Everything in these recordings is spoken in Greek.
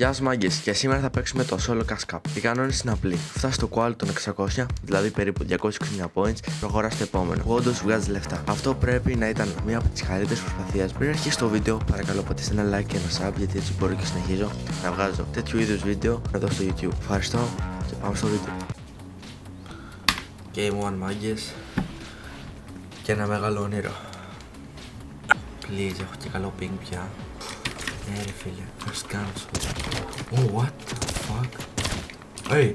Γεια σας μάγκες, και σήμερα θα παίξουμε το solo cash cup. Οι κανόνες είναι απλοί. Φτάσει στο quality των 600, δηλαδή περίπου 229 points, προχωρά στο επόμενο. Που όντως βγάζει λεφτά. Αυτό πρέπει να ήταν μία από τις καλύτερες προσπαθίες. Πριν αρχίσει το βίντεο, παρακαλώ πατήστε ένα like και ένα sub, γιατί έτσι μπορώ και συνεχίζω να βγάζω τέτοιου είδους βίντεο εδώ στο YouTube. Ευχαριστώ και πάμε στο βίντεο. Game 1 μάγκες. Και ένα μεγάλο όνειρο. Please, έχω και καλό ping πια. Ναι ρε φίλε, first guns. Oh, what the fuck? Hey!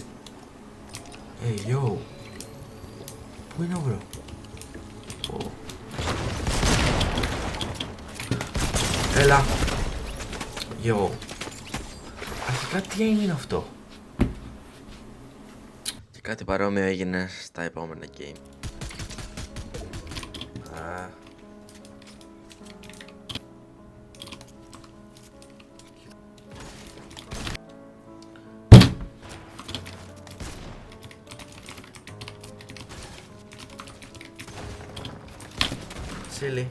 Hey, yo! Πού είναι ο bro? Oh. Έλα! Yo! Αρχικά τι έγινε αυτό? Και κάτι παρόμοιο έγινε στα επόμενα game. Silly.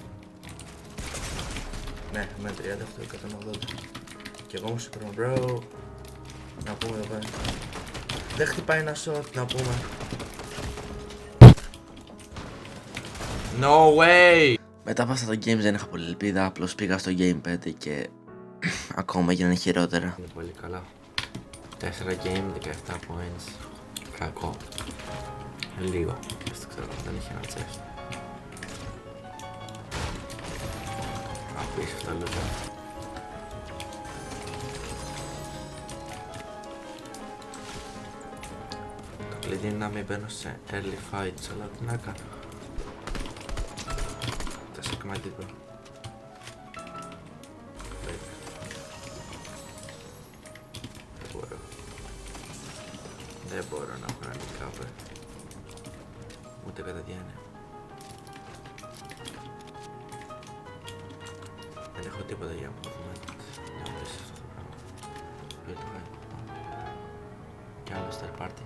Ναι, με 38, 180. Και εγώ μου σηκώνω, bro. Να πούμε εδώ πέρα. Δεν χτυπάει ένα shot, να πούμε. No way! Μετά από αυτά τα games δεν είχα πολύ ελπίδα. Απλώς πήγα στο game 5 και ακόμα έγιναν χειρότερα. Είναι πολύ καλά. 4 game, 17 points. Κακό. Λίγο. Δεν ξέρω, δεν είχε ένα chest. Απίστευτα λούτα. Το κλειδί είναι να μην μπαίνω σε early fights, αλλά τι να κάνω. Τα σεκμάτιπα. Δεν μπορώ να έχω ένα recover. Ούτε κατά διάνοια. Δεν έχω τίποτα για movement. Δεν μου αρέσει αυτό το πράγμα. Ποιο το κάνει. Κι άλλο third party.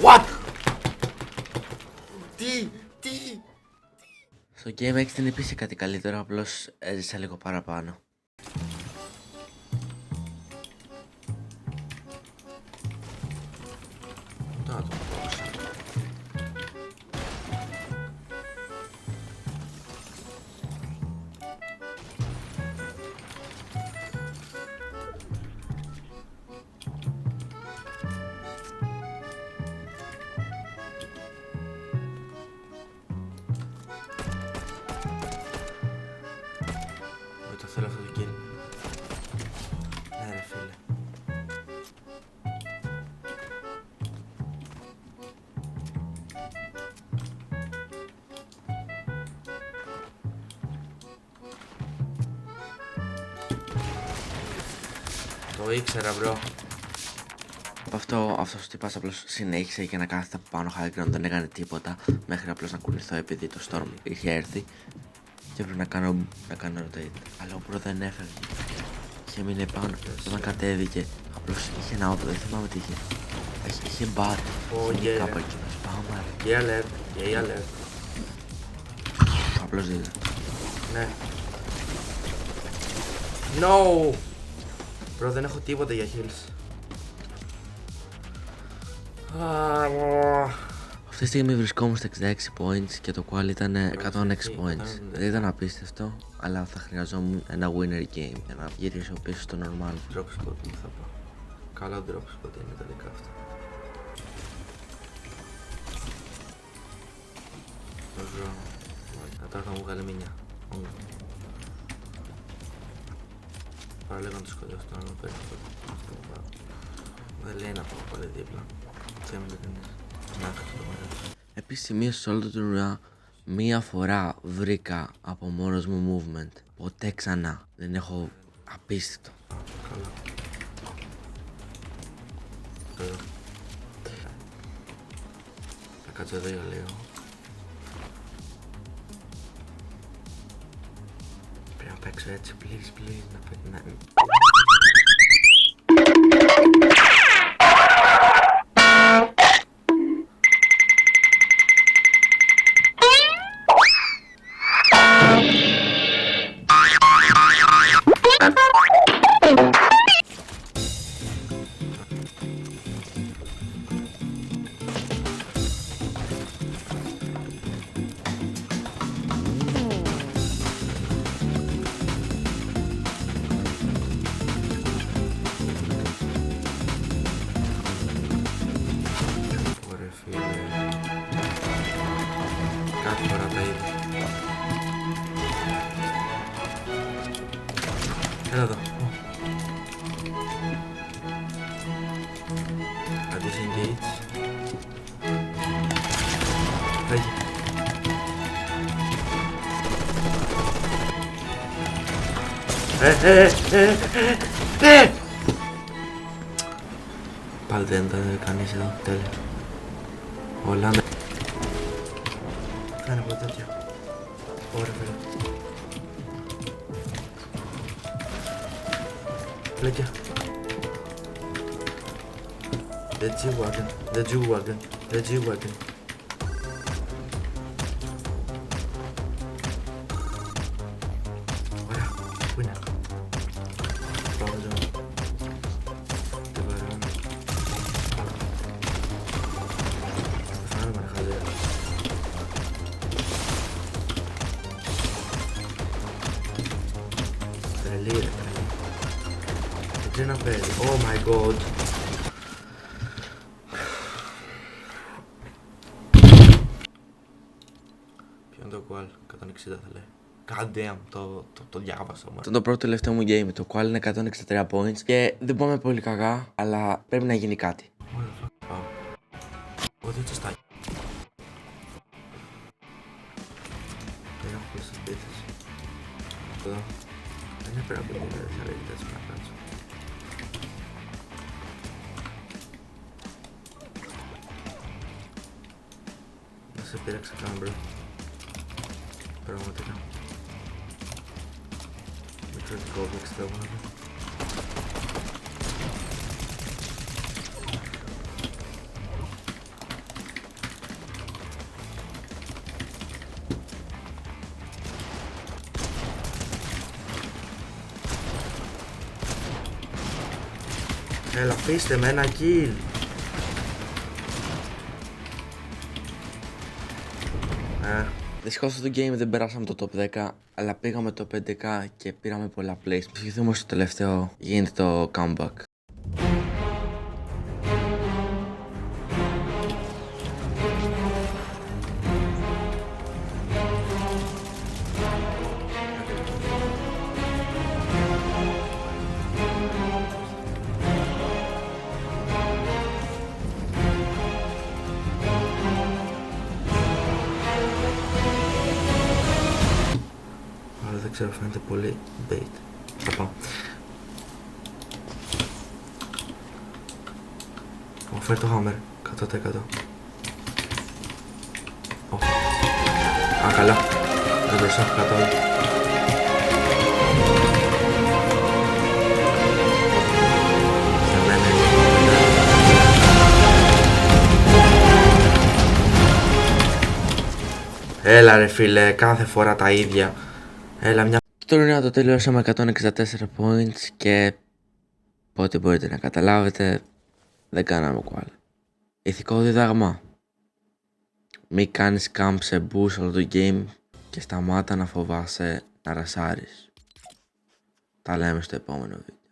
What? Τι? Στο Game 6 δεν υπήρχε κάτι καλύτερο, απλώς έζησα λίγο παραπάνω. Θέλω αυτό το kill. Ναι ρε φίλε. Το ήξερα bro. Από αυτός ο τυπάς απλώς συνέχισε και να κάθεται από πάνω high ground, δεν έκανε τίποτα μέχρι απλώς να κουνηθώ επειδή το storm είχε έρθει. Και έπρεπε να κάνω rotate. Αλλά ο bro δεν έφερε. Είχε μείνει πάνω. Όταν κατέβηκε, απλώς είχε ένα όπλο. Δεν θυμάμαι τι είχε. Είχε μπάτ. Είχε κάπα εκείνος. Πάμε. Gay alert. Απλώς δίδα. Ναι. No! Bro, δεν έχω τίποτα για heals. Αυτή τη στιγμή βρισκόμαστε 66 points και το qual ήταν 106 points. Δεν ήταν απίστευτο, αλλά θα χρειαζόμουν ένα winner game για να γυρίσω πίσω στο normal. Drop spot μου θα πάω. Καλά drop spot είναι τελικά αυτό. Τώρα θα μου βγάλει μηνιά. Παραλέγω να το σκοτώσω τώρα να παίρνω αυτό. Δεν λέει να πάω πάλι δίπλα. Δεν με λένε. Επίσης σημείωσα σε όλο το τουρνουά μία φορά βρήκα από μόνος μου movement. Ποτέ ξανά. Δεν έχω απίστευτο. Καλά. Θα κάτσω εδώ για λίγο. Πρέπει να παίξω έτσι, please, να Έλα εδώ. Disengage. Φεύγει. Πάλι δεν τα κανείς εδώ, τέλεια. Όλα ναι. Κάνε από τέτοιο. Ωραία φίλε. Πλέκια. The G-Wagon, the G-Wagon, the G-Wagon. Ωραία, πού είναι? Πάμε εδώ. Τι βαράμε. Θα φάμε ρε χαλέα. Τρελή ρε, τρελή. Τι να παίζει, oh my god. Το Qual 160 θα λέει. God damn, το διάβασα. Αυτό το πρώτο τελευταίο μου game. Το Qual είναι 163 points και δεν πάμε πολύ κακά, αλλά πρέπει να γίνει κάτι. Πάω. Όχι, έτσι στάκι. Δεν έχω πολλές επίθεση. Εδώ. Δεν έπρεπε να πούμε, δεν θα λέγεται έτσι να κάτσω. Δεν σε πήραξα καν, bro. Πραγματικά. Μικροτικό βεξιτεύω να δω. Έλα, αφήστε με ένα kill. Δυστυχώς στο game δεν περάσαμε το top 10, αλλά πήγαμε το 5k και πήραμε πολλά plays. Ψηφίσουμε στο τελευταίο, γίνεται το comeback. Δεν ξέρω, φαίνεται πολύ bait. Θα πάω. Φέρει το hammer, 100%. Α, καλά. Δεν προσέχω καθόλου. Έλα ρε φίλε, κάθε φορά τα ίδια. Έλα μια... Το τουρνουά το τελειώσαμε 164 points και... Πότε μπορείτε να καταλάβετε, δεν κάναμε Qual. Ηθικό διδάγμα. Μη κάνεις camp σε boost όλο το game και σταμάτα να φοβάσαι να ρασάρεις. Τα λέμε στο επόμενο βίντεο.